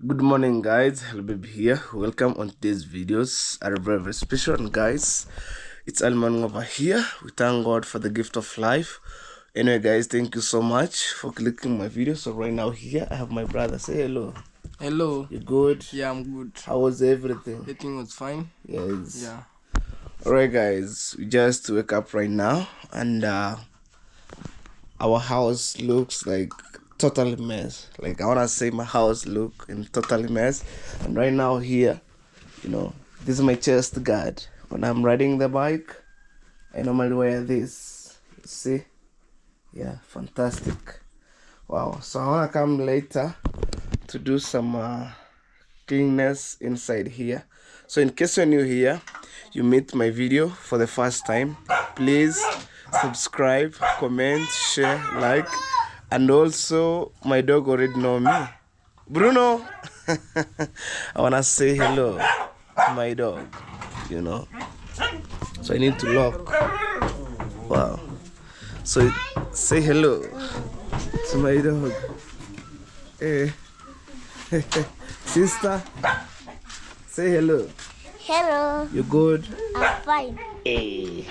Good morning, guys. Baby here. Welcome on today's videos. Are very special, and guys, it's Alman over here. We thank God for the gift of life. Anyway, guys, thank you so much for clicking my video. So right now here, I have my brother. Say hello. Hello. You good? Yeah, I'm good. How was everything? Everything was fine. Yes. Yeah. Alright, guys. We just wake up right now, and our house looks like totally mess. Like I wanna say my house look in totally mess. And right now here, this is my chest guard. When I'm riding the bike, I normally wear this. You see? Yeah, fantastic. Wow. So I wanna come later to do some cleanness inside here. So in case you're new here, you meet my video for the first time, please subscribe, comment, share, like, and also my dog already know me, Bruno. I wanna say hello to my dog, so I need to lock. Wow. So say hello to my dog. Hey. Sister, say hello. Hello. You good? I'm fine. Hey.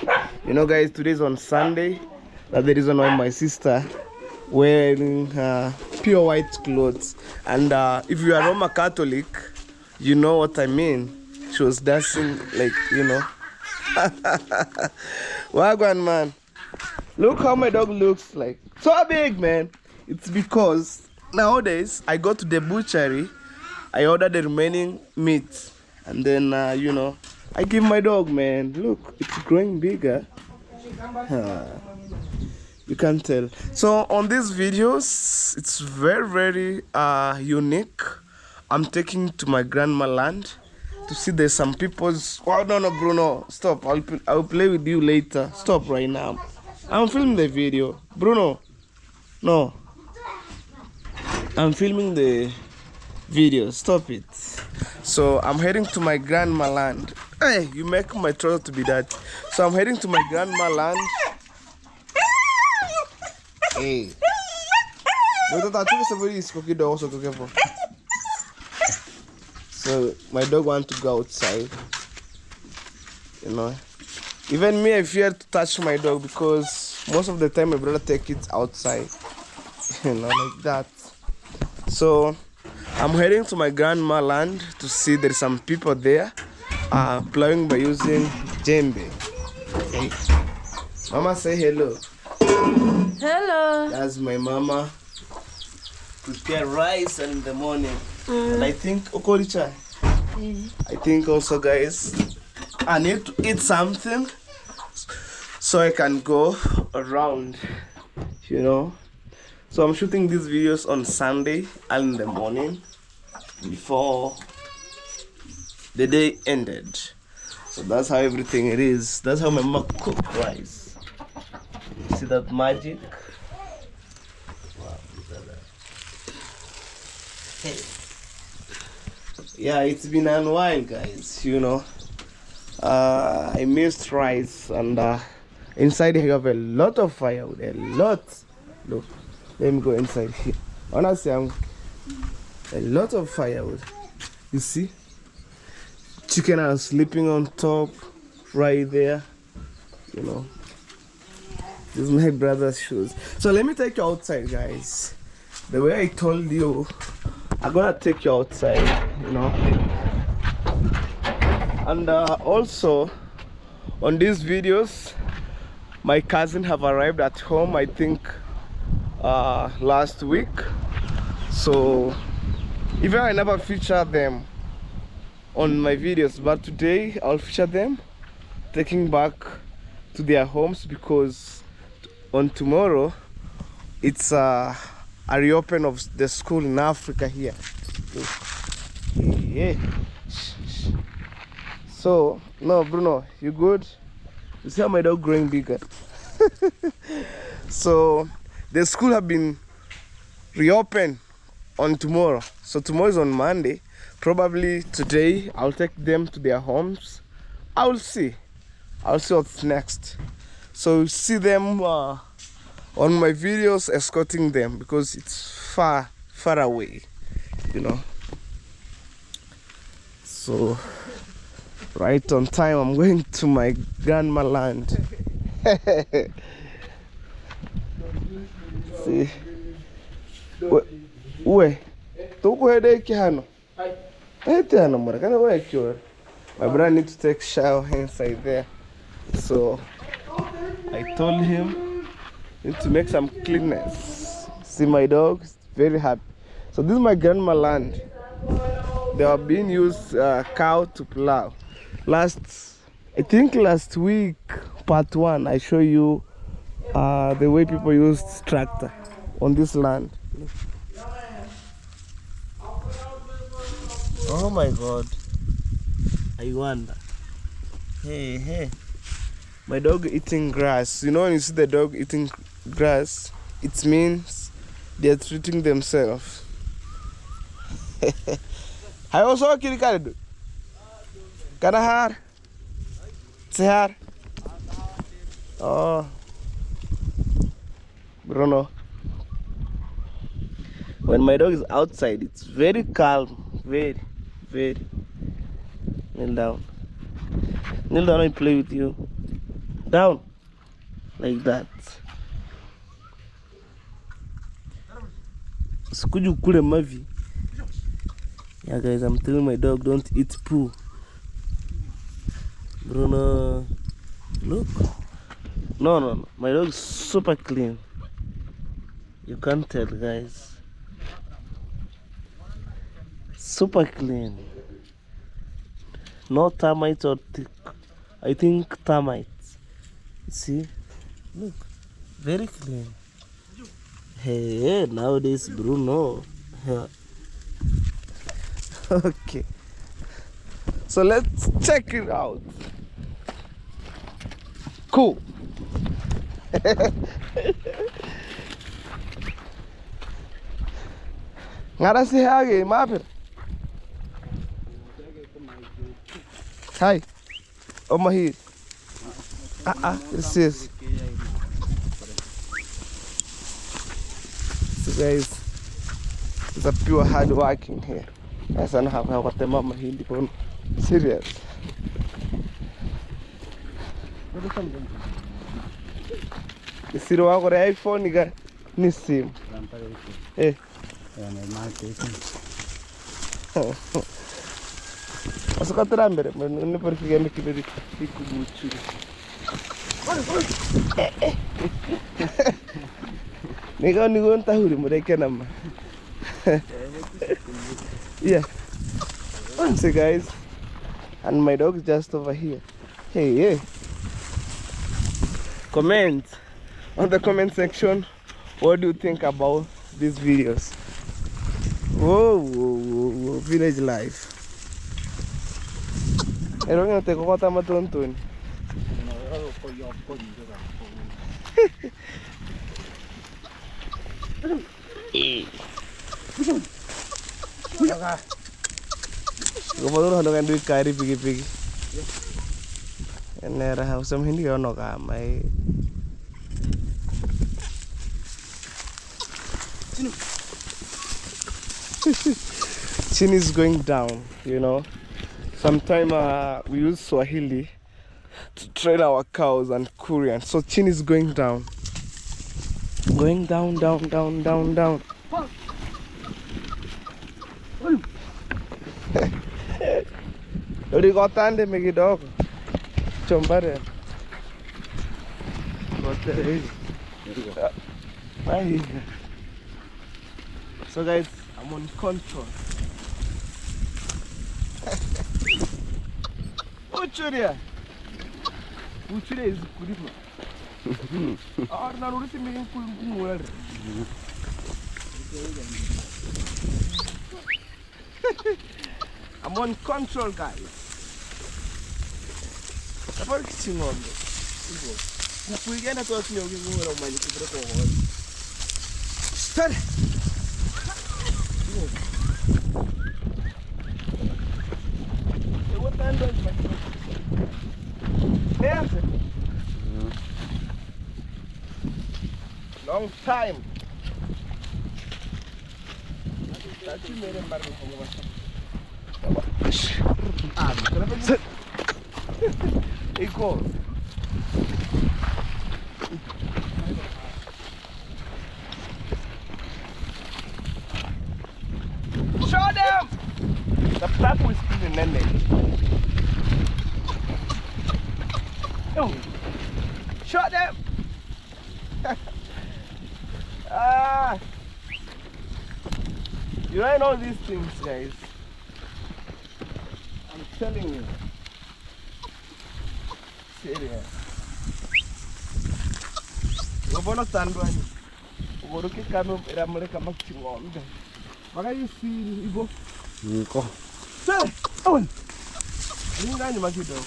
Guys, today's on Sunday. That's the reason why my sister wearing pure white clothes. And if you are Roman Catholic, you know what I mean. She was dancing like, Wagwan, man. Look how my dog looks like. So big, man. It's because nowadays I go to the butchery, I order the remaining meat, and then I give my dog, man. Look, it's growing bigger. You can tell. So on these videos, it's very unique. I'm taking to my grandma land to see there's some people's. Oh no, Bruno, stop. I'll play with you later. Stop right now. I'm filming the video, Bruno. No, I'm filming the video. Stop it. So I'm heading to my grandma land. Hey, you make my trouser to be that. So I'm heading to my grandma land. Hey. So my dog wants to go outside. Even me, I fear to touch my dog because most of the time my brother take it outside. Like that. So I'm heading to my grandma land to see there's some people there plowing by using djembe. Hey. Mama, say hello. Hello. That's my mama. Prepare rice in the morning. And I think Okoricha. I think also, guys, I need to eat something so I can go around, So I'm shooting these videos on Sunday and in the morning before the day ended. So that's how everything it is. That's how my mom cook rice. See that magic? Wow, look at that. Hey. Yeah, it's been a while, guys, I missed rice, and inside here you have a lot of firewood, a lot. Look, let me go inside here. Honestly, a lot of firewood. You see? Chicken are sleeping on top, right there. This is my brother's shoes. So let me take you outside, guys. The way I told you, I'm gonna take you outside, And also, on these videos, my cousin have arrived at home, I think, last week. So, even I never feature them on my videos, but today I'll feature them taking back to their homes because on tomorrow it's a reopen of the school in Africa here. Yeah. So no, Bruno, you good? You see how my dog growing bigger? So the school have been reopened on tomorrow. So tomorrow is on Monday. Probably today I'll take them to their homes. I'll see what's next. So see them on my videos escorting them because it's far away, So right on time, I'm going to my grandma land. See, where? Toko headache hano. Ete hano mara kana work your. My brother needs to take shower inside there. So I told him need to make some cleanness. See my dogs, very happy. So this is my grandma land. They are being used cow to plow. I think last week, part 1, I show you the way people used tractor on this land. Oh my God! I wonder. Hey! My dog eating grass. You know when you see the dog eating grass, it means they're treating themselves. I also kill it. Kanahar. Sehar. Oh. Bruno. When my dog is outside, it's very calm. Very. Kneel down. Kneel down and play with you. Down. Like that. Skuju kule mavi. Yeah guys, I'm telling my dog don't eat poo. Bruno, look. No. My dog is super clean. You can't tell, guys. Super clean. No termites or I think termites. See? Look. Very clean. Hey, nowadays Bruno. Okay. So let's check it out. Cool. Ngara si hage mapir. Hi. Oh my here. This is. So guys, it's a pure hard working here. As I have what the mama here on serious. The zero hour iPhone guy ni sim. Eh. Masuk ke dalam bere, ini pergi kami kiri kubucu. Ni kau tahu di mereka nama. Yeah. So guys, and my dog is just over here. Hey. Comment on the comment section. What do you think about these videos? Whoa, village life. Erong yang teko kota matuntun. Gua dengan duit kari pigi. Nera usam hindi ono kamay. Chin is going down, you know. Sometimes we use Swahili to train our cows and Korean. So chin is going down. Going down. Udah kotaan deh megi dog. Coba deh. So guys, I'm on control. Uchuria is good. Or na urisi megi kumwele. I'm on control, guys. Apa kicing on? Kupuy na to at niyo gumura umani ko ko. Start. What time does my? Yes. Long time. Tati mere mbarno ko. Iko. Show them. The purple is in the nene. Oh. Show them. Ah. You don't know these things, guys. I'm telling you. Serious. Ngobono tandwani. Uboroke kano eramule kama chingombe. Maka yisi ibo. Nko. Sir, on. Ninga nyuma kidogo.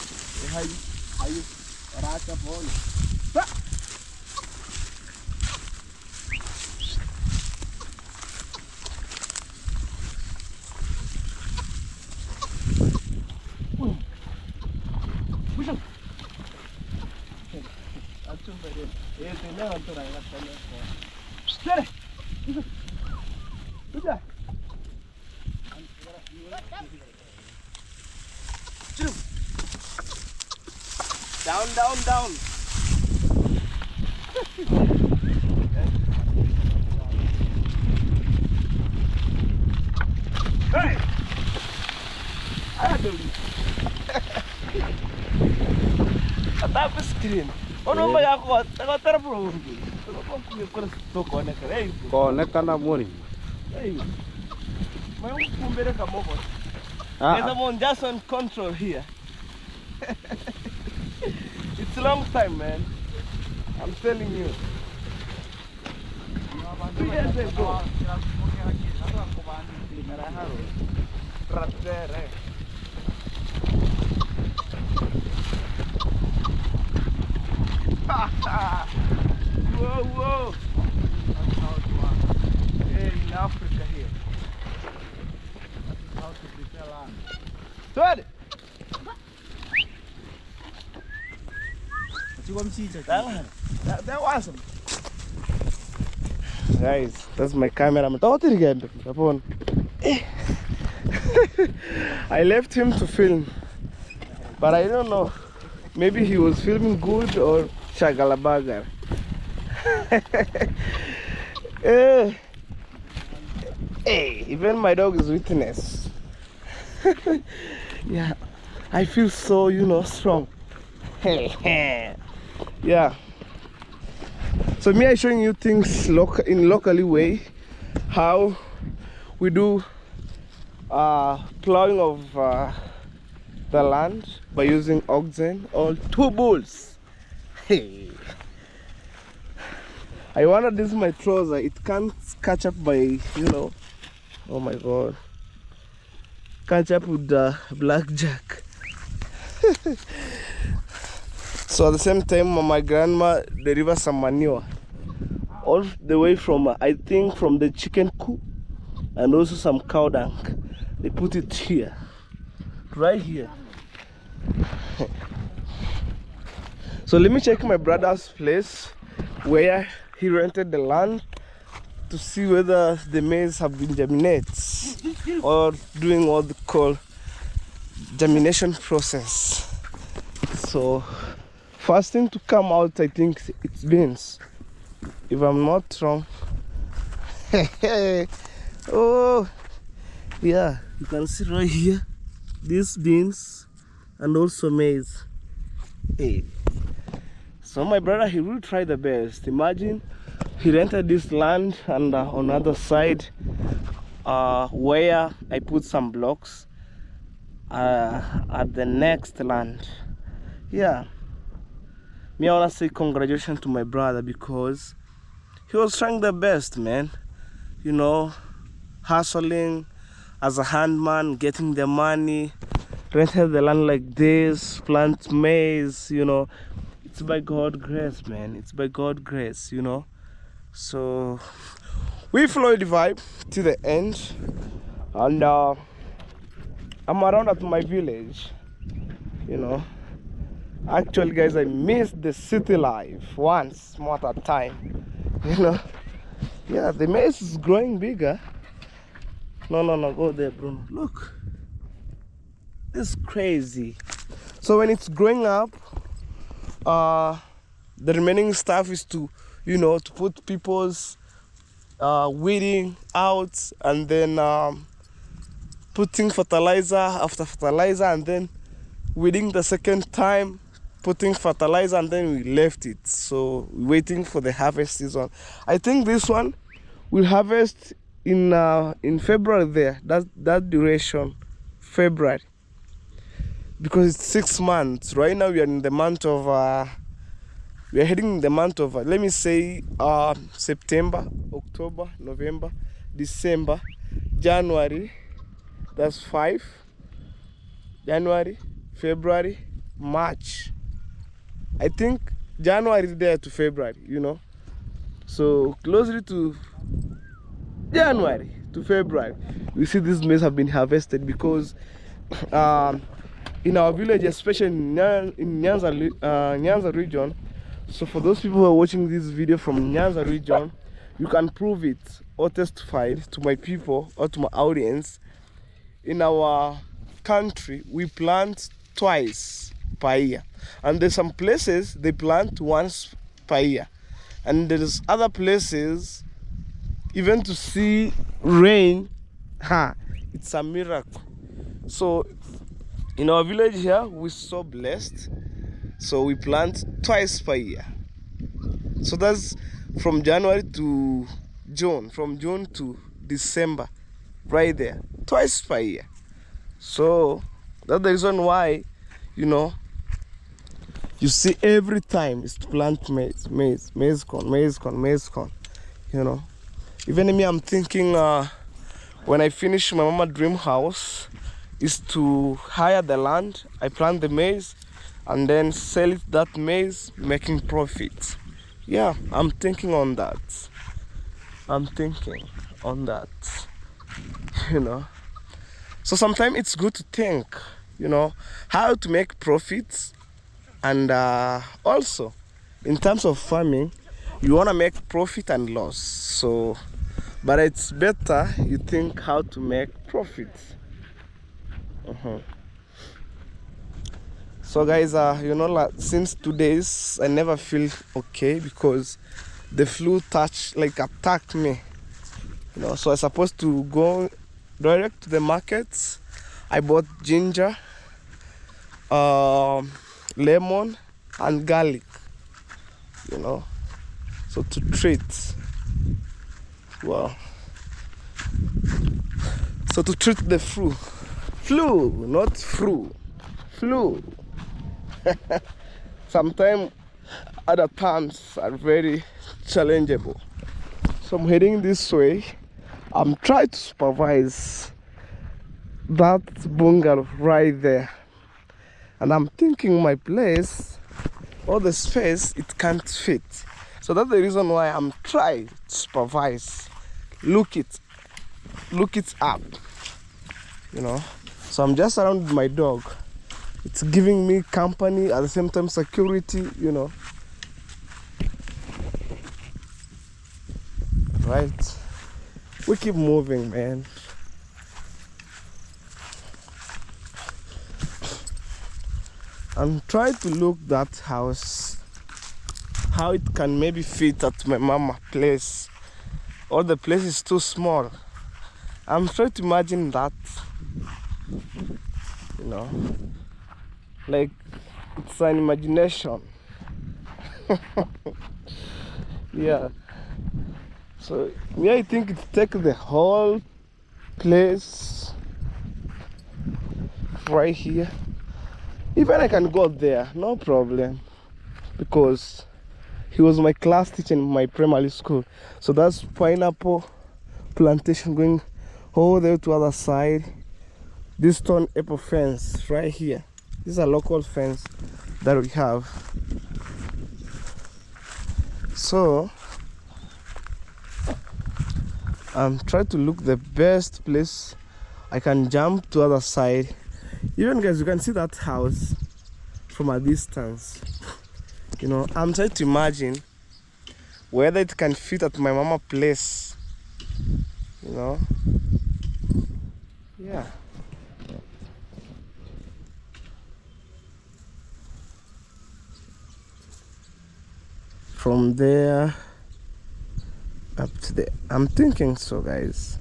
Hayi. Raka bone. Down. Hey! I do. Atap screen. Ono ba ako? Taga bro. Conecta na moni. Hey. May kumbere ka mo. There's someone just on control here. It's a long time, man. I'm telling you. 2 years ago. Right there, eh? Whoa. Hey, in Africa here. How to prepare land. Good. That was awesome. Guys, that's my camera. I'm talking again. I left him to film, but I don't know. Maybe he was filming good or shagalabagar. Hey, even my dog is witness. Yeah, I feel so, strong. Yeah. So me, I showing you things in locally way, how we do plowing of the land by using oxen or 2 bulls. Hey. I wonder, this is my trouser. It can't catch up by, oh my god, catch up with the blackjack. So at the same time, my grandma delivers some manure all the way from, I think, from the chicken coop and also some cow dung. They put it here, right here. So let me check my brother's place where he rented the land to see whether the maize have been germinated or doing what they call germination process. So first thing to come out, I think it's beans, if I'm not wrong. Oh yeah, you can see right here these beans and also maize. Hey. So my brother, he will try the best. Imagine he rented this land, and on the other side where I put some blocks at the next land. Yeah, me, I wanna say congratulations to my brother, because he was trying the best, man. Hustling as a handman, getting the money, rented the land like this, plant maize, It's by God's grace, man. It's by God's grace, So we follow the vibe to the end, and I'm around at my village, Actually, guys, I missed the city life once more at a time, Yeah, the maize is growing bigger. No, go there, Bruno. Look. This is crazy. So when it's growing up, the remaining stuff is to, to put people's weeding out, and then putting fertilizer after fertilizer, and then weeding the second time, putting fertilizer, and then we left it. So waiting for the harvest season. I think this one will harvest in February there. That duration, February, because it's 6 months. Right now we are in the month of we are heading in the month of let me say September, October, November, December, January. That's 5. January, February, March. I think January is there to February, So closely to January to February, we see these maize have been harvested, because in our village, especially in Nyanza region. So for those people who are watching this video from Nyanza region, you can prove it or testify to my people or to my audience. In our country, we plant twice per year, and there's some places they plant once per year, and there's other places even to see rain, it's a miracle. So in our village here, we're so blessed, so we plant twice per year. So that's from January to June, from June to December, right there, twice per year. So that's the reason why, you see every time is to plant maize corn. Even me, I'm thinking when I finish my mama dream house is to hire the land, I plant the maize, and then sell it, that maize, making profit. Yeah, I'm thinking on that. So sometimes it's good to think, how to make profits, and also in terms of farming, you want to make profit and loss. So, but it's better you think how to make profits. So guys, since 2 days I never feel okay, because the flu attacked me. So I supposed to go direct to the markets. I bought ginger, lemon, and garlic. So to treat, so to treat the flu, not flu. Sometimes other terms are very challengeable. So I'm heading this way. I'm trying to supervise that bungalow right there, and I'm thinking my place, all the space, it can't fit. So that's the reason why I'm trying to supervise, look it up, So I'm just around with my dog. It's giving me company, at the same time security, Right? We keep moving, man. I'm trying to look that house, how it can maybe fit at my mama place, or the place is too small. I'm trying to imagine that, like it's an imagination. Yeah. So me, I think it take the whole place right here. Even I can go there, no problem, because he was my class teacher in my primary school. So that's pineapple plantation going all the way to other side. This stone apple fence right here. This is a local fence that we have. So I'm trying to look the best place I can jump to other side. Even guys, you can see that house from a distance. I'm trying to imagine whether it can fit at my mama place. Yeah. from there up to there. I'm thinking so, guys,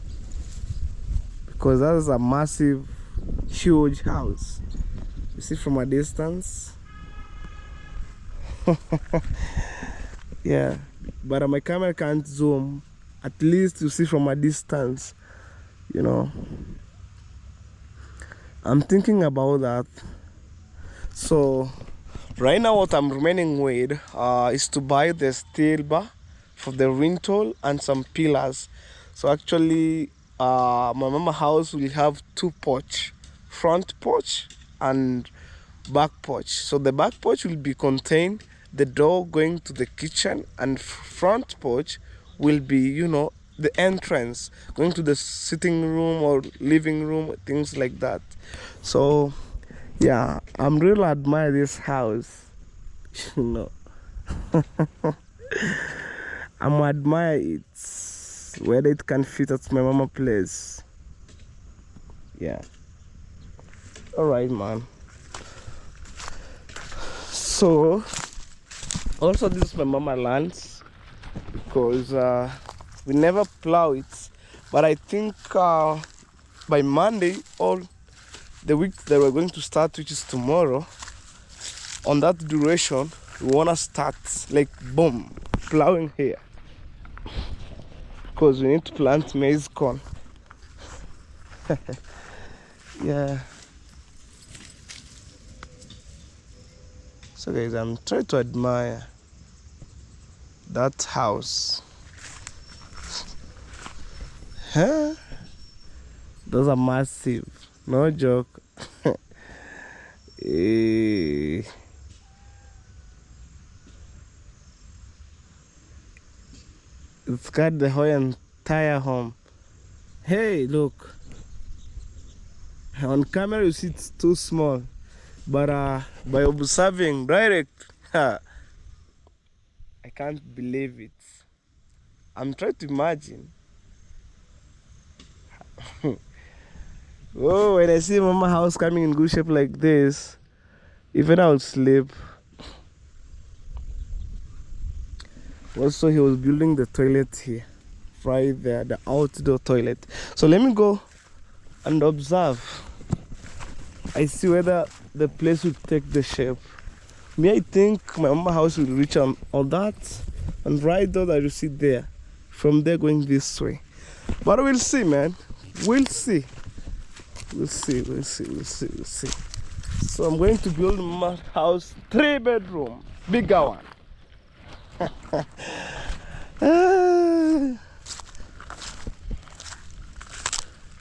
because that is a massive, huge house. You see from a distance. Yeah, but my camera can't zoom. At least you see from a distance, you know. I'm thinking about that. So right now what I'm remaining with is to buy the steel bar for the rental and some pillars. So actually my mama house will have two porch, front porch and back porch. So the back porch will be contained the door going to the kitchen, and front porch will be, you know, the entrance going to the sitting room or living room, things like that. So yeah, I'm really admire this house. You know, I'm admire it, whether it can fit at my mama place. Yeah, all right, man. So also this is my mama lands, because we never plow it, but I think by Monday or the week that we're going to start, which is tomorrow, on that duration we want to start like boom plowing here, because we need to plant maize corn. Yeah, so guys, I'm trying to admire that house. Huh? Those are massive, no joke. Eh, it's got the whole entire home. Hey, look, on camera you see it's too small, but by observing direct, I can't believe it. I'm trying to imagine. Oh, when I see mama house coming in good shape like this, even I would sleep. Also, he was building the toilet here, right there, the outdoor toilet. So let me go and observe. I see whether the place will take the shape. Me, I think my mama house will reach on that, and right there that you see there, from there going this way. But we'll see, man. We'll see. We'll see. So I'm going to build my house 3-bedroom, bigger one.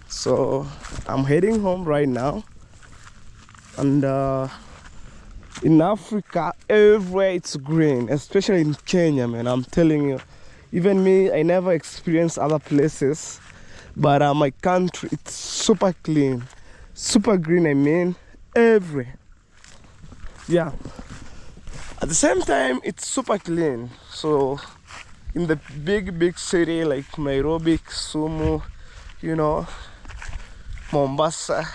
So I'm heading home right now, and in Africa everywhere it's green, especially in Kenya, man. I'm telling you, even me, I never experienced other places, but my country, it's super clean, super green. I mean, everywhere. Yeah, at the same time it's super clean. So in the big city like Nairobi, Kisumu, you know, Mombasa,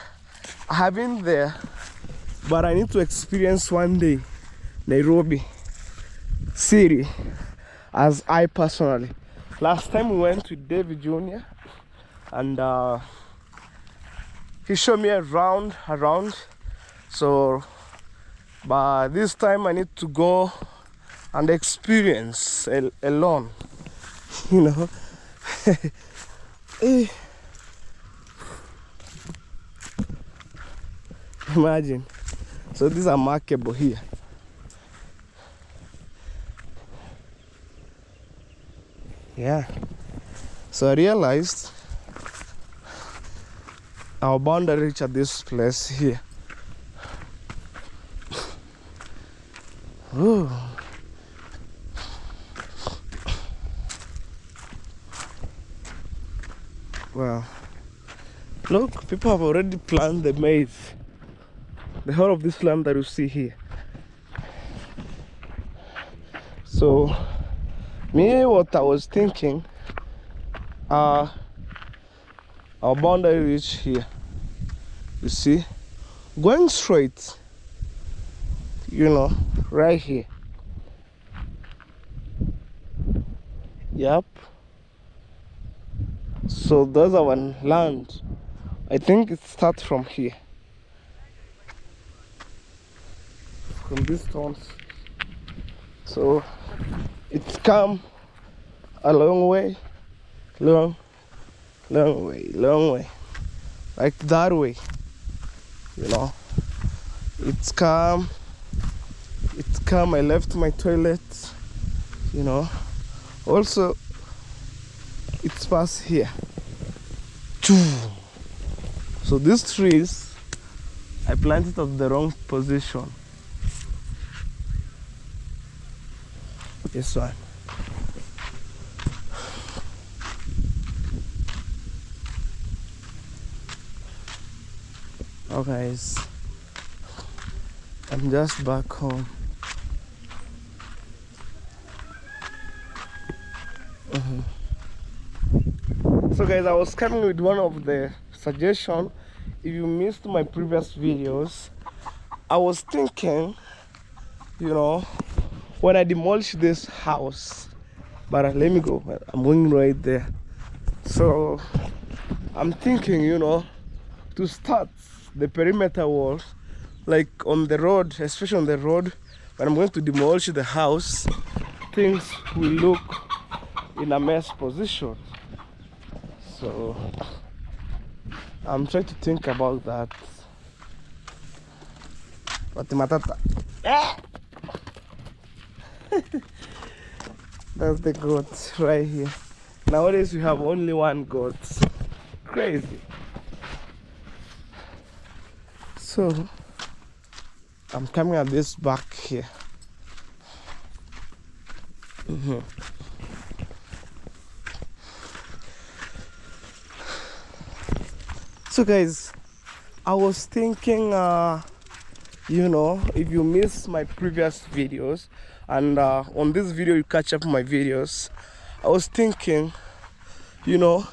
I have been there, but I need to experience one day Nairobi city, as I personally. Last time we went with David Jr. and he showed me around. So but this time I need to go and experience alone, you know. Imagine. So these are markable here. Yeah. So I realized our boundary reach at this place here. Ooh. Well, look, people have already planted the maize. The whole of this land that you see here. So, me, what I was thinking, our boundary reach here. You see, going straight, you know, right here. Yep. So there's our land. I think it starts from here. From these stones. So it's come a long way. Long way. Like that way. You know. It's come. I left my toilet. You know. Also, it's past here. So these trees, I planted at the wrong position. This one. Oh guys, I'm just back home. So guys, I was coming with one of the suggestion. If you missed my previous videos, I was thinking, you know, when I demolish this house, but let me go, I'm going right there. So I'm thinking, you know, to start the perimeter walls, like on the road, especially on the road, when I'm going to demolish the house, things will look in a mess position. So I'm trying to think about that. But the matata. That's the goat right here. Nowadays we have only one goat. Crazy. So I'm coming at this back here. So guys, I was thinking, you know, if you miss my previous videos and on this video you catch up my videos, I was thinking, you know,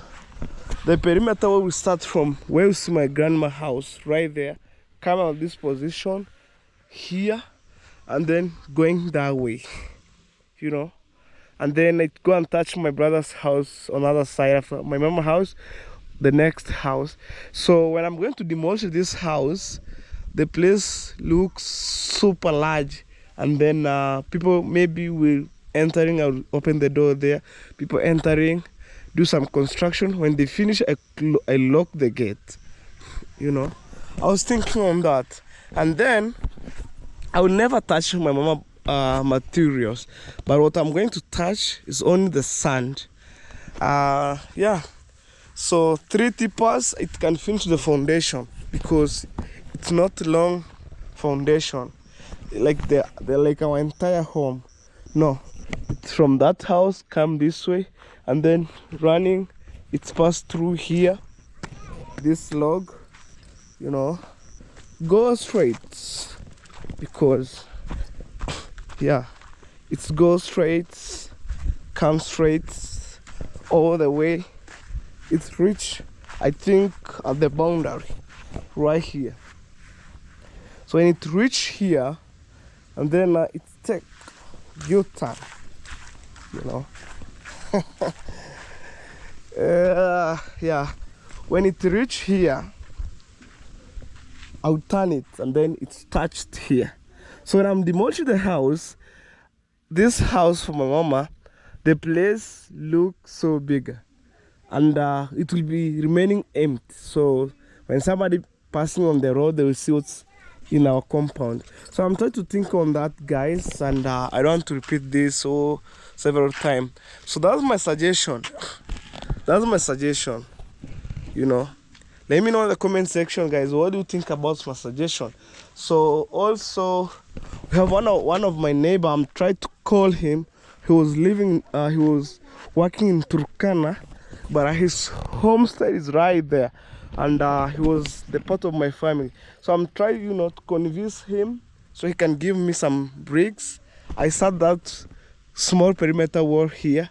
the perimeter will start from where you see my grandma's house right there, come out this position here, and then going that way, you know, and then I go and touch my brother's house on the other side of my mama's house, the next house. So when I'm going to demolish this house, the place looks super large, and then people maybe will entering. I'll open the door there, people entering, do some construction. When they finish, I lock the gate, you know. I was thinking on that, and then I will never touch my mama materials, but what I'm going to touch is only the sand. Yeah, so 3 tippers, it can finish the foundation because it's not long foundation like they're like our entire home. No, it's from that house, come this way, and then running, it's passed through here, this log, you know, go straight, because yeah, it's go straight, come straight all the way. It's reach, I think, at the boundary right here. So when it reach here, and then it take U-turn, you know. Yeah, when it reach here, I'll turn it, and then it's touched here. So when I'm demolishing the house, this house for my mama, the place looks so bigger, and it will be remaining empty. So when somebody passing on the road, they will see what's in our compound. So I'm trying to think on that, guys, and I don't want to repeat this so several times. So that's my suggestion. That's my suggestion, you know. Let me know in the comment section, guys, what do you think about my suggestion. So also we have one of my neighbor. I'm trying to call him. He was working in Turkana, but his homestead is right there, and he was the part of my family. So I'm trying, you know, to convince him so he can give me some bricks. I start that small perimeter wall here,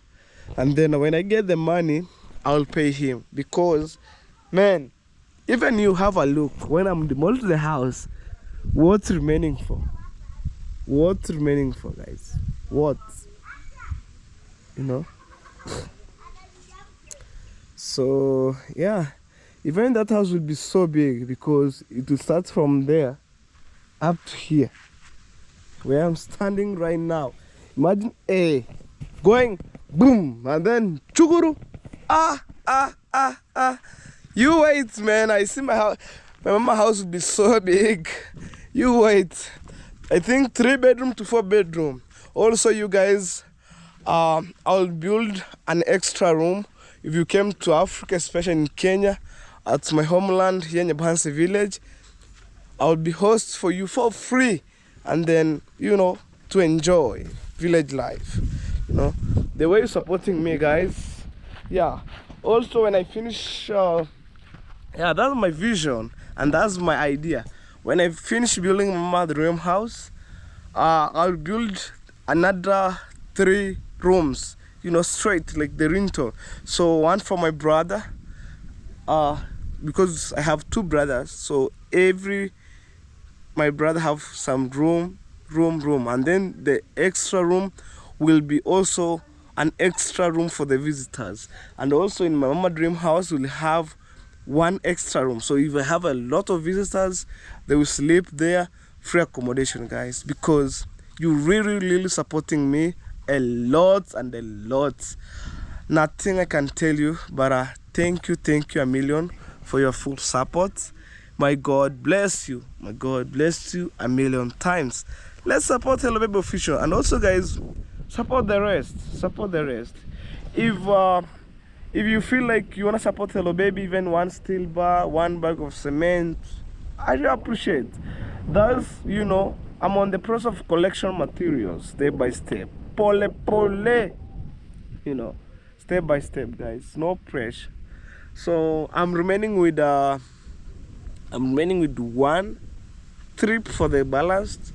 and then when I get the money, I'll pay him. Because, man, even you have a look, when I'm demolishing the house, what's remaining for? What's remaining for, guys? What? You know, So yeah, even that house will be so big because it will start from there up to here where I'm standing right now. Imagine going boom and then chuguru. You wait, man. I see my house. My mama house will be so big. You wait. I think 3 bedroom to 4 bedroom. Also, you guys, I'll build an extra room. If you came to Africa, especially in Kenya, at my homeland here in Nyabansi village, I'll be host for you for free, and then to enjoy village life. The way you're supporting me, guys. Yeah. Also, when I finish, yeah, that's my vision and that's my idea. When I finish building my dream house, I'll build another 3 rooms, straight like the rental. So one for my brother, because I have 2 brothers, so my brother have some room, and then the extra room will be also an extra room for the visitors. And also in my mama dream house, we'll have 1 extra room. So if I have a lot of visitors, they will sleep there, free accommodation, guys, because you really supporting me a lot and a lot. Nothing I can tell you, but thank you a million for your full support. My God bless you. My God bless you a million times. Let's support Hello Baby Official. And also, guys, support the rest. Support the rest. If you feel like you want to support Hello Baby, even 1 steel bar, 1 bag of cement, I really appreciate. Thus, I'm on the process of collection materials, step by step. Pole. Step by step, guys. No pressure. So I'm remaining with 1 trip for the ballast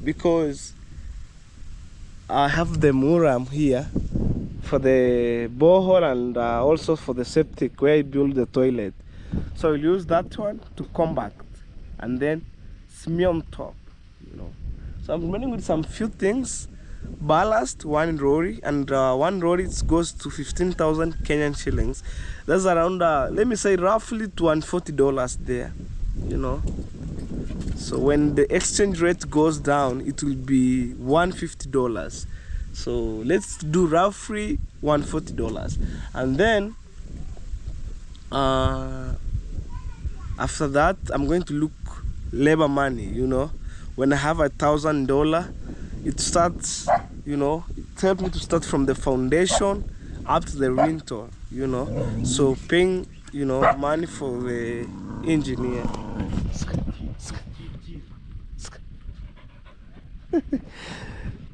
because I have the muram here for the borehole and also for the septic where I build the toilet. So I'll use that one to compact and then smear on top. So I'm running with some few things. Ballast, 1 lorry, and 1 lorry goes to 15,000 Kenyan shillings. That's around let me say roughly $240 there. So when the exchange rate goes down, it will be $150. So let's do roughly $140, and then after that I'm going to look labor money. When I have $1,000, it starts, it helps me to start from the foundation up to the rental. So paying money for the engineer.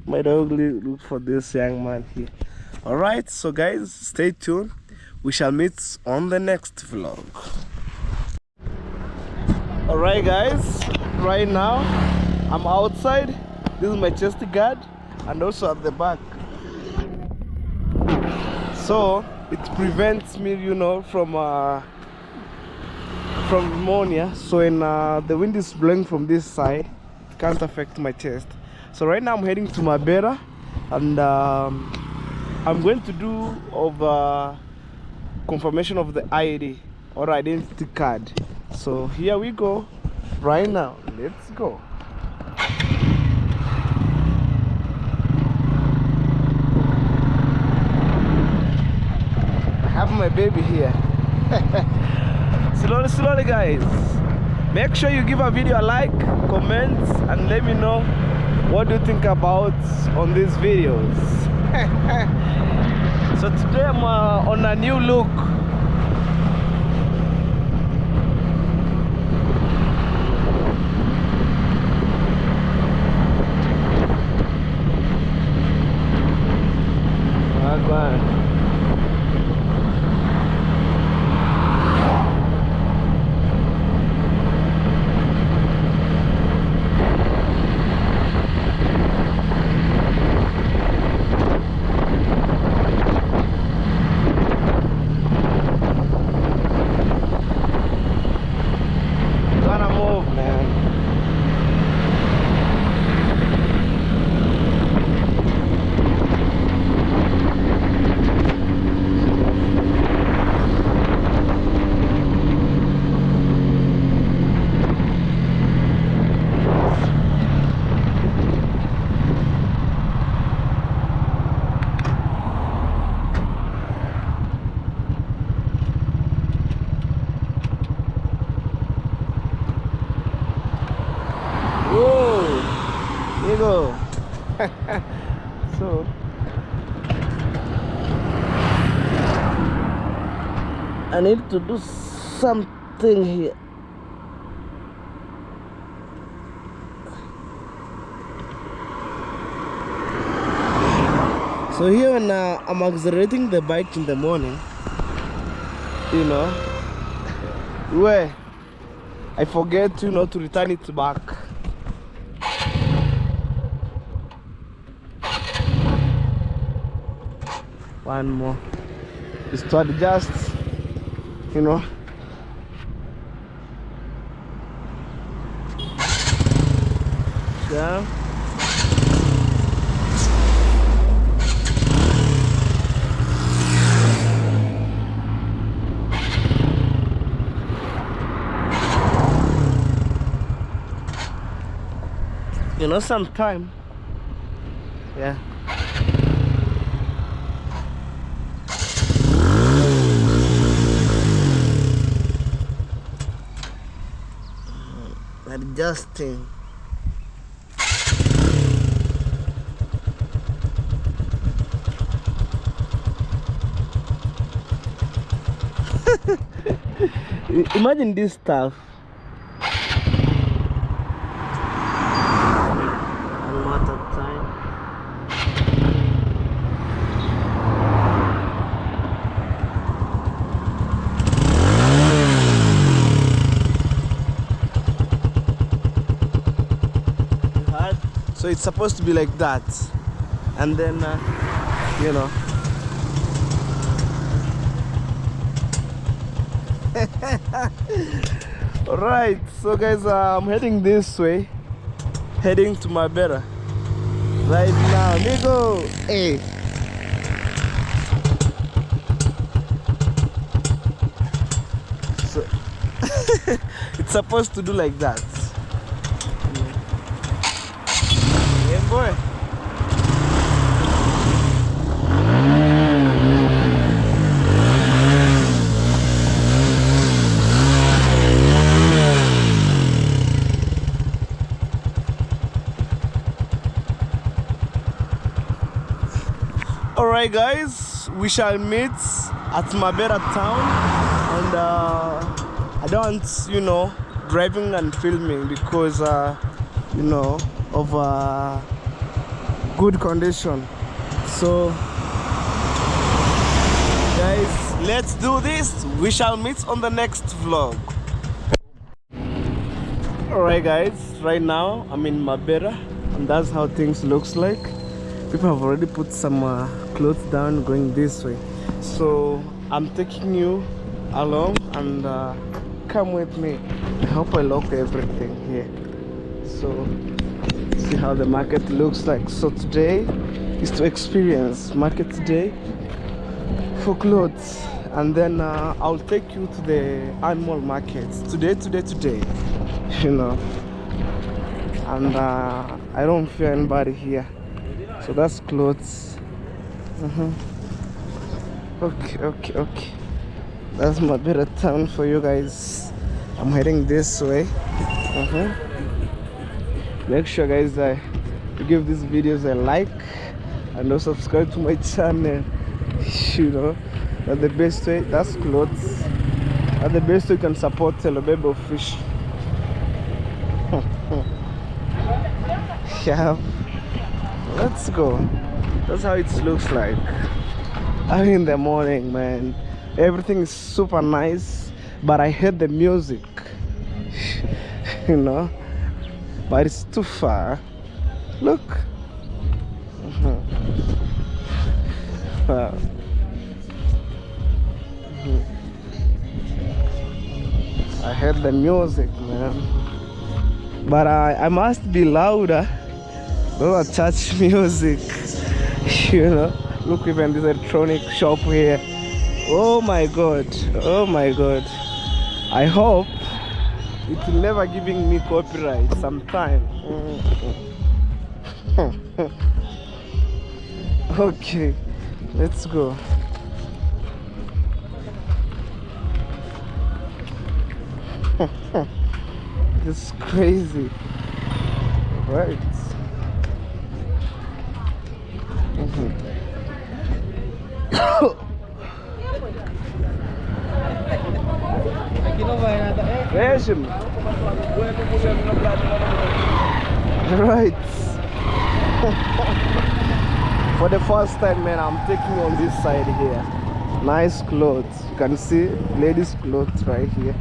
My dog look for this young man here. Alright, so guys, stay tuned. We shall meet on the next vlog. Alright guys, right now I'm outside. This is my chest guard and also at the back. So it prevents me, from pneumonia. So when the wind is blowing from this side, it can't affect my chest. So right now I'm heading to Mabera, and I'm going to do confirmation of the ID or identity card. So here we go right now. Let's go. I have my baby here. Slowly guys. Make sure you give a video a like, comment, and let me know what do you think about on these videos. So today I'm on a new look. amigo. So I need to do something here. So here when I'm accelerating the bike in the morning, you know, where I forget, to return it back. One more is to adjust, yeah. Sometime, yeah. Adjusting. Imagine this stuff. A lot of time. So it's supposed to be like that, and then all right, so guys, I'm heading this way, heading to my better right now, amigo. Hey, so it's supposed to do like that. Yeah, boy. Alright guys, we shall meet at Mabera town, and I don't driving and filming because of good condition. So guys, let's do this. We shall meet on the next vlog. Alright guys, right now I'm in Mabera, and that's how things looks like. People have already put some clothes down going this way, so I'm taking you along, and come with me. I hope I lock everything here, so see how the market looks like. So today is to experience market day for clothes, and then I'll take you to the animal markets today, and I don't fear anybody here. So that's clothes. Okay. That's my better town for you guys. I'm heading this way. Make sure guys you give these videos a like and also subscribe to my channel. That's the best way. That's clothes. That's the best way you can support Telobebo Fish. Yeah. Let's go. That's how it looks like early in the morning, man. Everything is super nice, but I hate the music. But it's too far. Look. Wow. I hate the music, man. But I must be louder. Those are church music. Look, even this electronic shop here. Oh my god. I hope it will never giving me copyright sometime. Okay, let's go. It's crazy, right? Right. For the first time, man, I'm taking on this side here. Nice clothes. You can see ladies' clothes right here.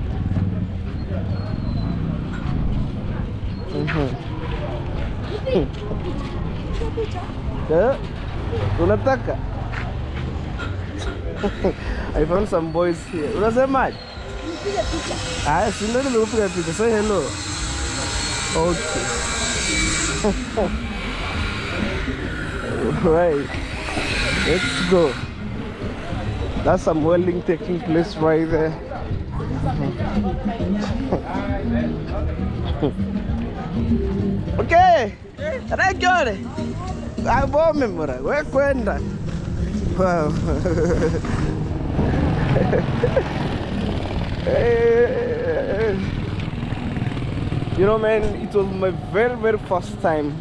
Unataka? I found some boys here. Unasemaje? Ah, si ndio nimekupiga picha. Say hello. Okay. Right. Let's go. That's some welding taking place right there. Okay. Rekodi. Abome mura. Wewe kwenda. Wow. You know, man, it was my very first time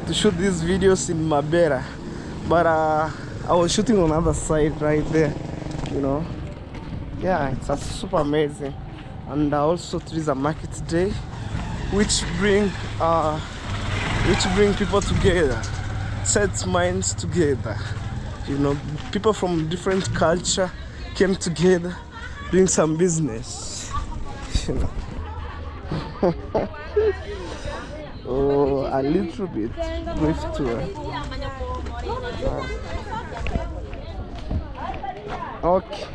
to shoot these videos in Mabera, but I was shooting on the other side right there, you know. Yeah, it's super amazing. And also today is a market day, which bring people together, sets minds together. You know, people from different culture came together doing some business, you know. Oh, a little bit brief tour. Okay.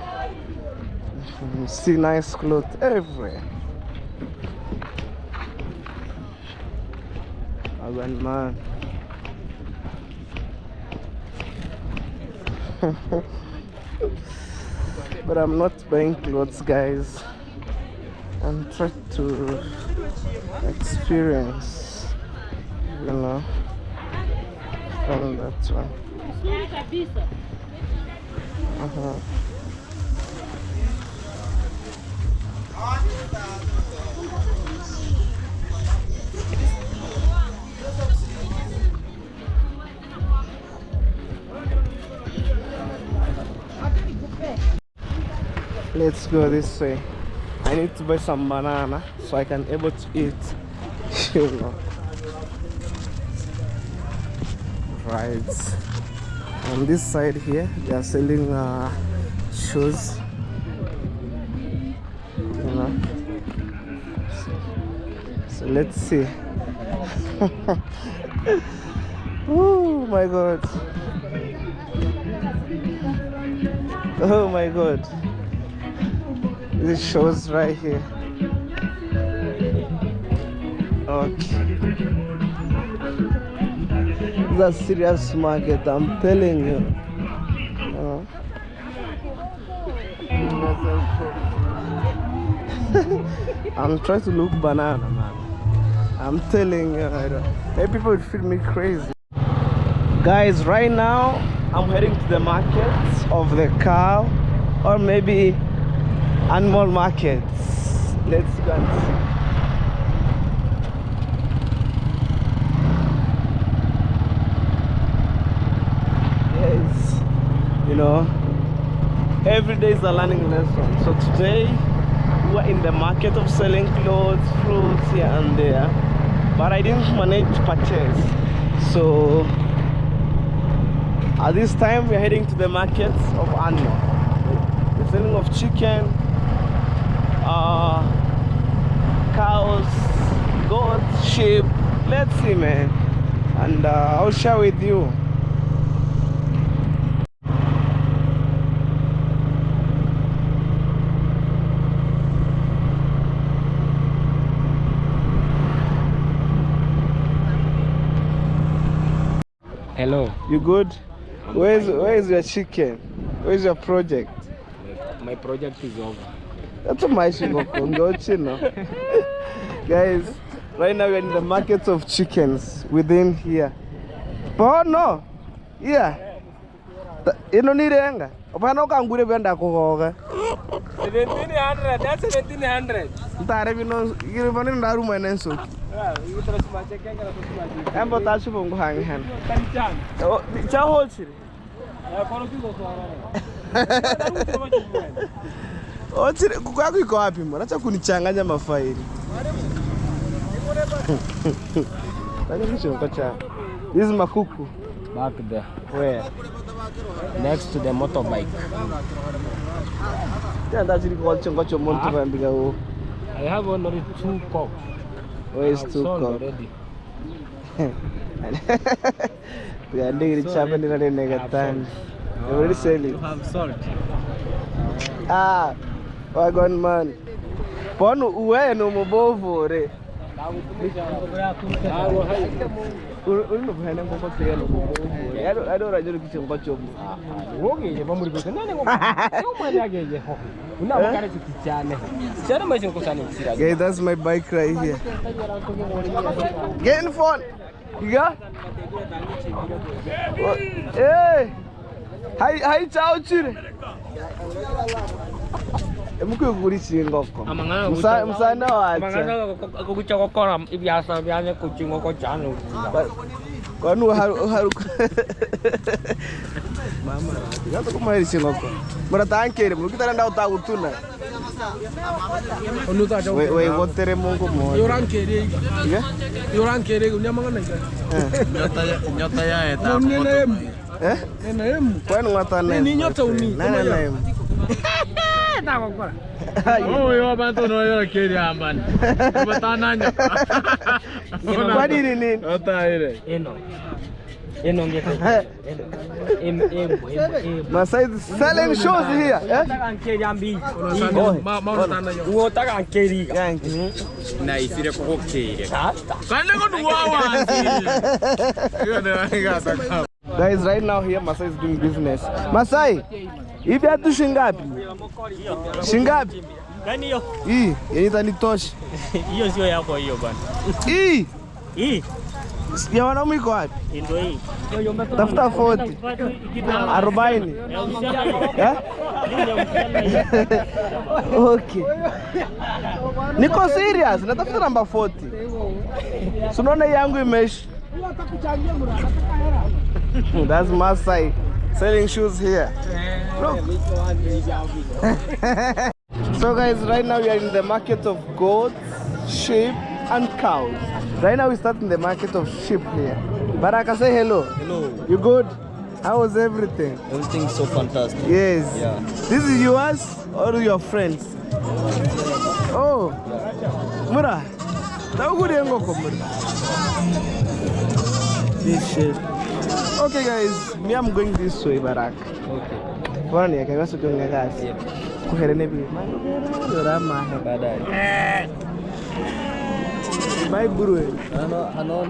See nice clothes everywhere. Urban man. But I'm not buying clothes, guys. I'm trying to experience, you know, on that one. Let's go this way. I need to buy some banana so I can able to eat. You know. Right. On this side here, they are selling shoes. You know. So let's see. Oh my god. Oh my god. These shows right here. Okay. It's a serious market, I'm telling you. I'm trying to look banana, man. I'm telling you, maybe people would feel me crazy. Guys, right now I'm heading to the market of the cow, or maybe animal markets. Let's go and see. Yes, you know, every day is a learning lesson. So today we're in the market of selling clothes, fruits here and there, but I didn't manage to purchase. So at this time we're heading to the market of animals. The selling of chicken, cows, goats, sheep. Let's see, man, and I'll share with you. Hello. You good? Where is your chicken? Where's your project? My project is over. That's a my chicken. Guys, right now we're in the market of chickens within here. Oh no! Yeah. You don't need anger. Opana ukangure benda kuhoga. 1700. That's 1700. Ntare bino giri bani ndaru manenso. You terus macam kan kalau terus macam. Embo tashi bongo hang hen. Kencang. Oh, cha holchiri. Ya kalau tu suara. Oh, chiri kwako iko wapi mbona? Acha kunichanganya mafaili. Nani kichongo cha? This is makuku. Back there. Where? Next to the motorbike. Tanda chiri kwa chongo cha montu bambiga wo. I have only 2 cups. Where is 2 cups? Already. We are doing the chapel in the negatan. You already sell it. You have salt. Ah, wagon man. Ponu uwe no mubovu re. Unu bhana ngoko telo mubovu. Ado rajuru kichongo chobu. Woge je bamuri ko nane ngoko. Yo mali ageje ho. Una bakare kichane. Chana maisho ko sane sira. Guys, that's my bike right here. Get in front. You got? Hey. Hi ciao chire. Emuko guri singoko. Musana wacha. Amangana ko kuchokora ibiasa byanye kuchingo ko chano. Kwanu haru. Mama, gato como ele singoko. Mura tankere, mukitara nda utagutuna. Wei wotere mungu mo. Yorankere. Iya? Yorankere unyamangana iga. Nyota ya eta. Enemu. Kwani ngata Ni nyota uni. Nene. Tahu kok. Oh, yo bantu no yo kiri amban. Batananya. Kwani nini? Ota ile. Eno ngeka. Masai is selling shoes here. Ankeri ambi. Mau tanya yo. Uo taka ankeri. Na isire ko kiri. Kana ko duwawa. Guys, right now here Masai is doing business. Masai, hivi hatu shingapi? Shingapi? Gani hiyo? Hii, inanitosha. Hiyo sio yako hiyo bwana. Hii. Hii. Ya wanaume iko wapi? Ndio hii. Tafuta 40. 40. Eh? Okay. Niko serious, natafuta namba 40. Sunaona yangu imeisha. That's Masai selling shoes here. Look. So guys, right now we are in the market of goats, sheep and cows. Right now we start in the market of sheep here. Baraka, say hello. Hello. You good? How was everything? Everything's so fantastic. Yes. Yeah. This is yours or your friends? Oh. Mura. This shit. Okay guys, me I'm going this way, Barak. Okay. Kwani yake to go kasi. Kuherene bi. Rama Badai. Bye bro. Ano.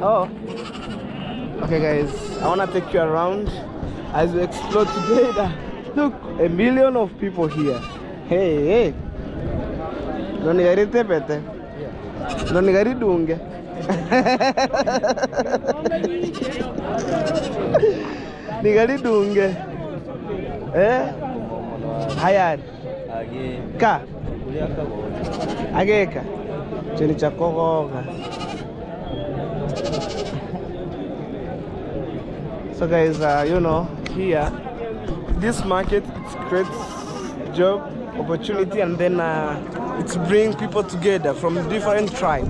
Oh. Okay guys, I want to take you around as we explore together. Look, 1 million of people here. Hey. Don't nigari tepete. Don't nigari dunge. Nigari dunge. Hayari. Ka. Ageka. Chini chakogoga. So guys, you know, here, this market, it creates job opportunity, and then it's bring people together from different tribes.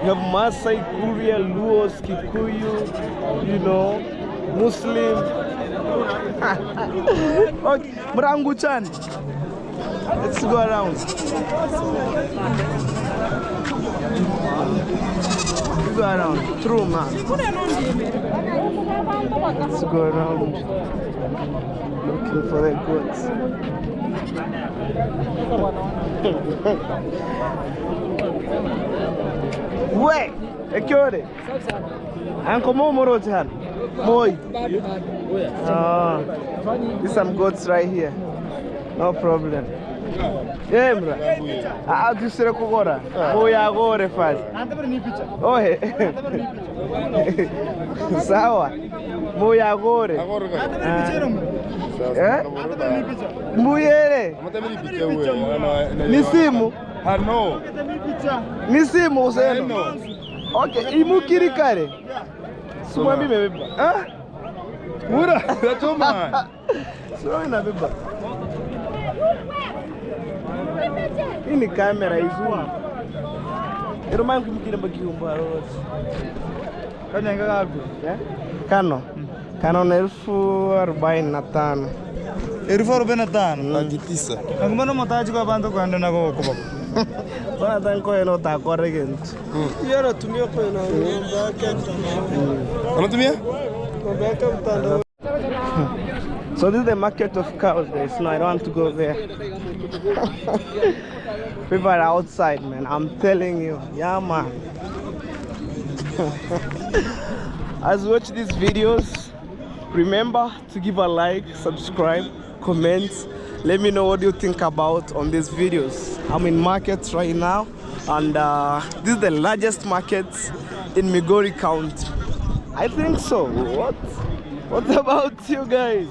You have Maasai, Kuria, Luos, Kikuyu, you know, Muslim. Okay, Mrangu-chan. Let's go around. Let's go around. True, man. Let's go around looking for the goods. Wait, ekore. Uncle Momoro chan. Boy. There's some goats right here. No problem. Yeah, bro. Tu será agora? Boy agora faz. Oi. Sawa. Boy agora. Eh? Mbuyele. Ni simu? Hano. Ni simu useno? Okay, imukiri kare. Simwambi mebeba. Ah? Mura, natoma. Sio inabeba. Hii ni kamera izuma. Irumani kumkire bakiumba rose. Kanyanga gapi? Eh? Kano. Kano na 45,000. 45,000. Akitisa. Ngumano motaji kwa bantu kwenda na kwa kwa. Bana tanko eno ta correct. Yara tumia kwa na ngombe yake mtandao. Unatumia? Ngombe yake mtandao. So this is the market of cows, guys. No, I don't want to go there. People are outside, man. I'm telling you. Yeah, man. As you watch these videos, remember to give a like, subscribe, comment. Let me know what you think about on these videos. I'm in markets right now, and this is the largest market in Migori County. I think so. What about you guys?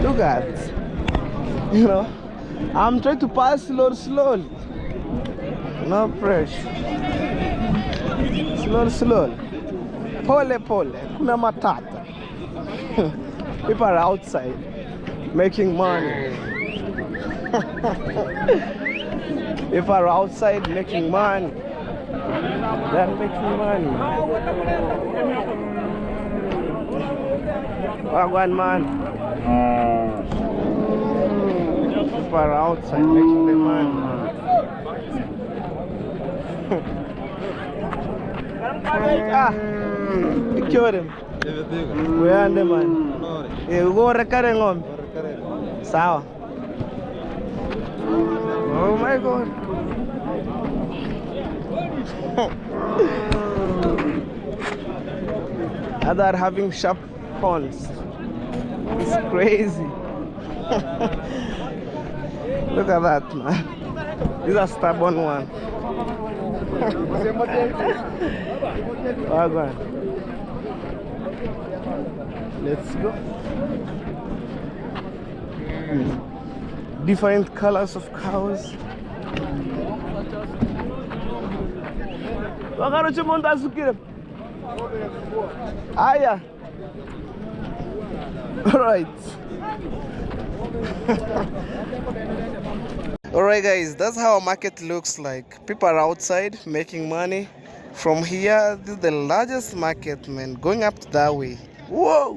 Look at, you know, I'm trying to pass slowly. No pressure. Slowly. Pole. Kuna matata. People are outside making money. People are outside making money. They're making money. Wagwan man. People are outside making the money. Picture him. Where are the man? You go recurring on. Sawa. Oh my God. Other having sharp horns. It's crazy. Look at that, man. This is a stubborn one. Wagwan. Let's go. Different colors of cows. Aya. All right. Alright guys, that's how a market looks like. People are outside making money. From here, this is the largest market, man. Going up that way. Whoa.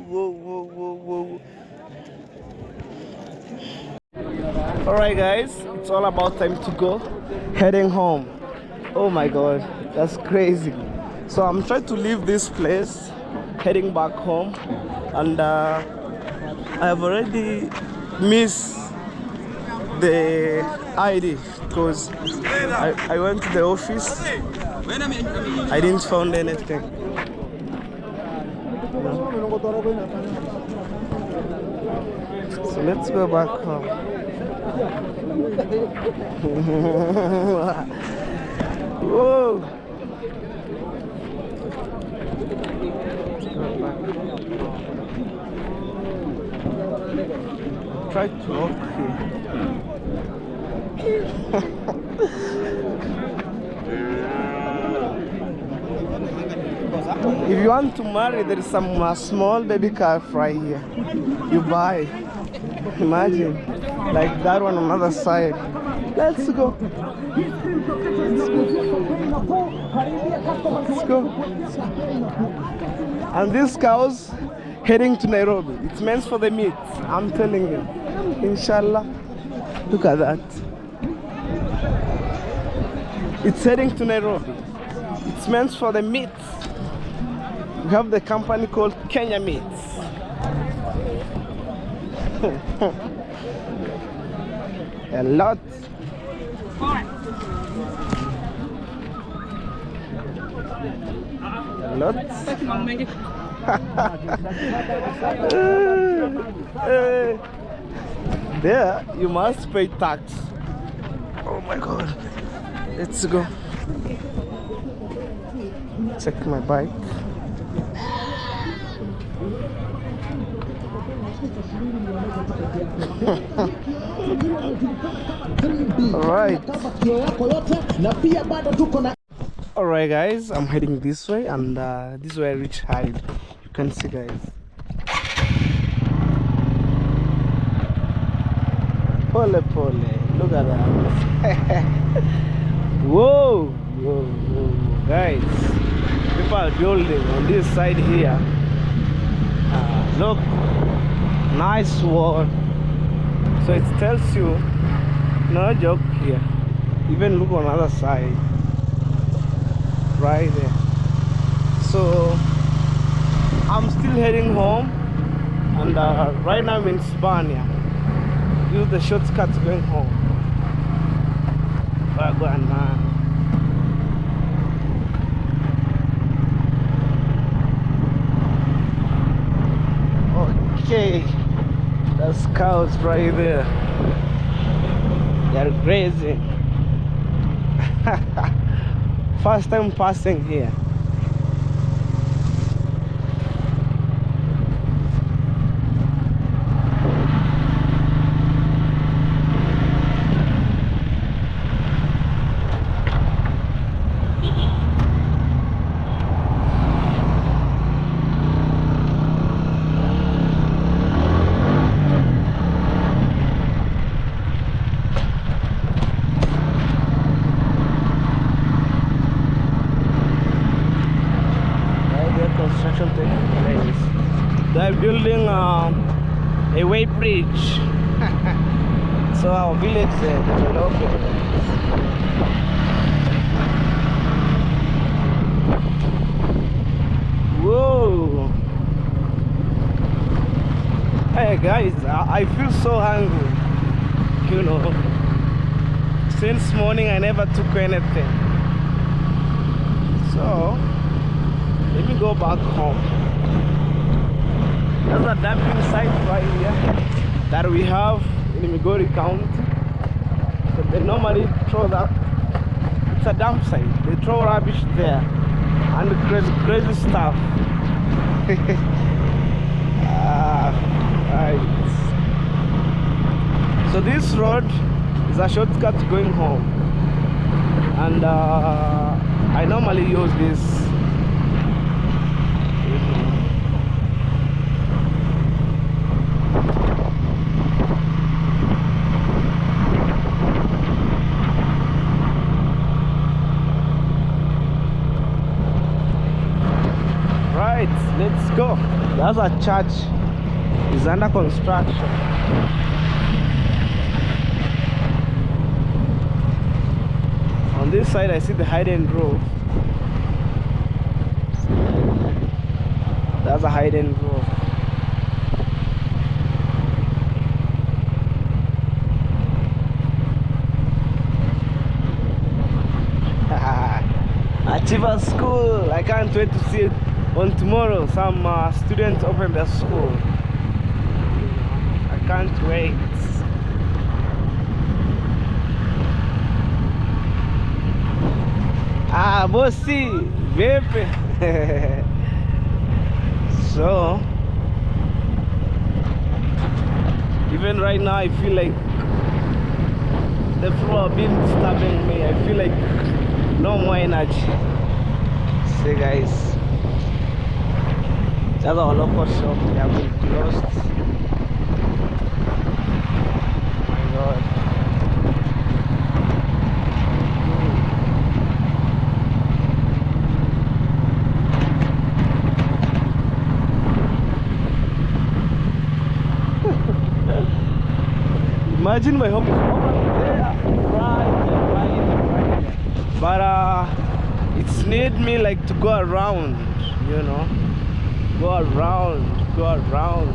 Alright guys, it's all about time to go. Heading home. Oh my God, that's crazy. So I'm trying to leave this place, heading back home. And I have already missed the ID because I went to the office. I didn't find anything. So let's go back home. Whoa. Try to walk here. If you want to marry, there is some small baby car right here. You buy. Imagine, like that one on the other side. Let's go. Let's go. And these cows heading to Nairobi. It's meant for the meat. I'm telling you. Inshallah. Look at that. It's heading to Nairobi. It's meant for the meat. We have the company called Kenya Meats. A lot. A lot. There, you must pay tax. Oh my God. Let's go. Check my bike. Alright guys, I'm heading this way, and this is where I reach hide. You can see guys. Pole pole, look at that. Whoa, whoa, whoa, guys. People are building on this side here. Look, nice wall. So it tells you, no joke here. Even look on the other side, right there. So I'm still heading home, and right now I'm in Spania. Use the shortcut going home. Wagwan man. Okay, there's cows right there. They're grazing. First time passing here. Construction taking place. They're building a way bridge. So our village developing. Whoa! Hey guys, I feel so hungry. You know, since morning I never took anything. So let me go back home. There's a dumping site right here that we have in Migori County. So they normally throw that. It's a dump site. They throw rubbish there and crazy stuff. Right. So this road is a shortcut going home, and I normally use this. Let's go. There's a church. It's under construction. On this side I see the hidden grove. That's a hidden grove. Achievers School. I can't wait to see it. On tomorrow, some students open their school. I can't wait. Bossy, baby. So, even right now, I feel like the floor been disturbing me. I feel like no more energy. See, guys. That's our local shop. They have been closed. Oh my God. Imagine my home is over there, right there. But it's need me like to go around, you know. Go around, go around.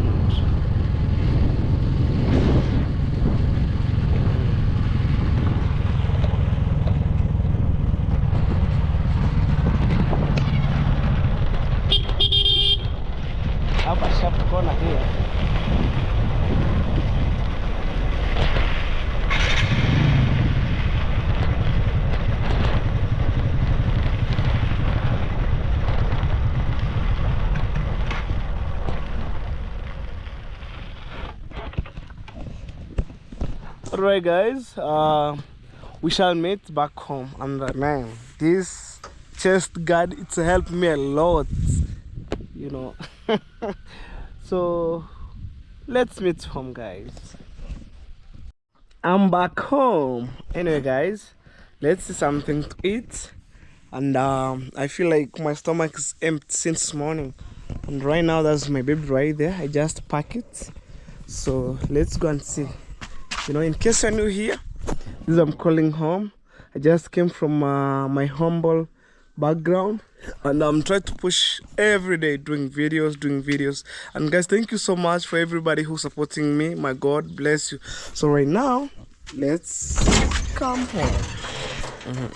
Have a sharp corner here. Alright guys, we shall meet back home. And man, this chest guard, it's helped me a lot, you know. So let's meet home guys. I'm back home. Anyway guys, let's see something to eat. And I feel like my stomach is empty since morning. And right now that's my baby right there. I just pack it. So let's go and see. You know, in case you're new here, this is I'm calling home. I just came from my humble background, and I'm trying to push every day doing videos. And guys, thank you so much for everybody who's supporting me. My God bless you. So right now, let's come home.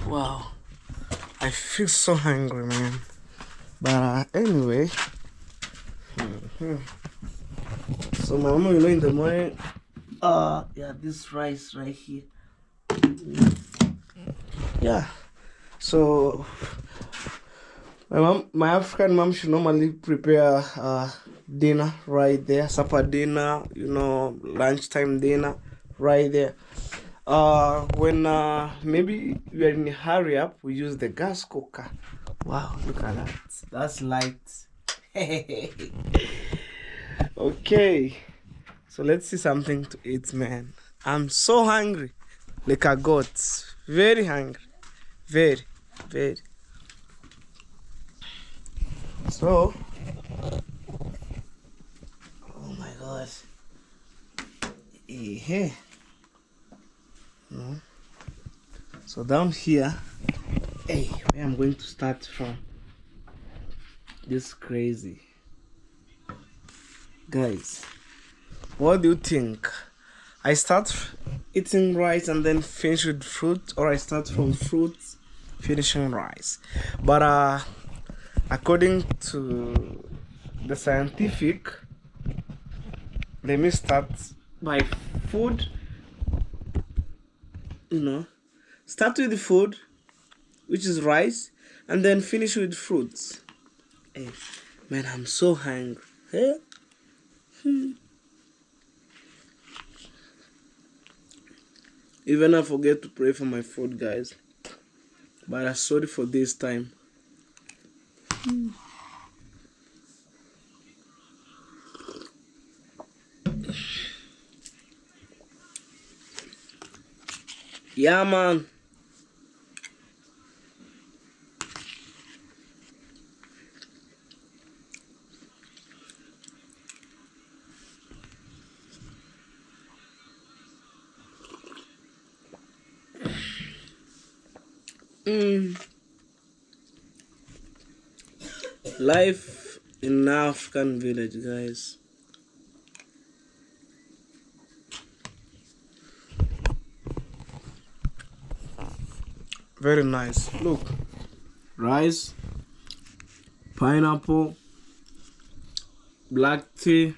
Wow, I feel so hungry, man. But anyway, so my mama, you know, in the morning, yeah, this rice right here. Yeah, so my African mom, she normally prepare dinner right there, supper dinner, you know, lunchtime dinner right there. When maybe we are in a hurry up, we use the gas cooker. Wow, look at that. That's light. Okay, so let's see something to eat, man. I'm so hungry, like a goat. Very hungry, very. So, oh my God. No. So down here, hey, where I'm going to start from. This is crazy. Guys, what do you think? I start eating rice and then finish with fruit, or I start from fruits finishing rice? But according to the scientific, let me start by food. You know, start with the food, which is rice, and then finish with fruits. Hey, man, I'm so hungry. Hey? Even I forget to pray for my food, guys. But I'm sorry for this time. Yeah, man. Life in African village, guys. Very nice. Look, rice, pineapple, black tea.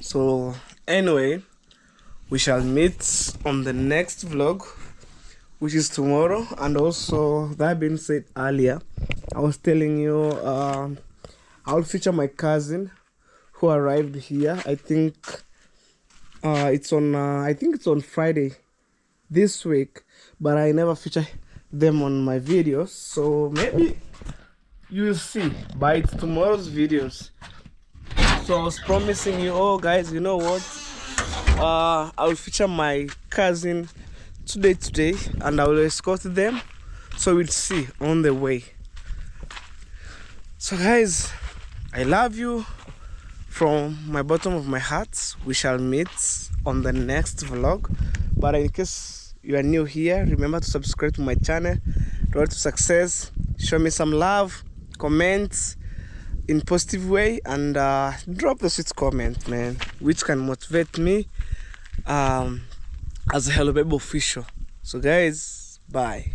So anyway, we shall meet on the next vlog, which is tomorrow. And also, that being said earlier, I was telling you I'll feature my cousin who arrived here. I think it's on Friday this week, but I never feature them on my videos, so maybe you'll see by tomorrow's videos. So I was promising you, oh guys, you know what, I'll feature my cousin today, and I will escort them, so we'll see on the way. So guys, I love you from my bottom of my heart. We shall meet on the next vlog. But in case you are new here, remember to subscribe to my channel. Road to success. Show me some love, comment in positive way, and drop the sweet comment, man, which can motivate me as a Hello Baby official. So guys, bye.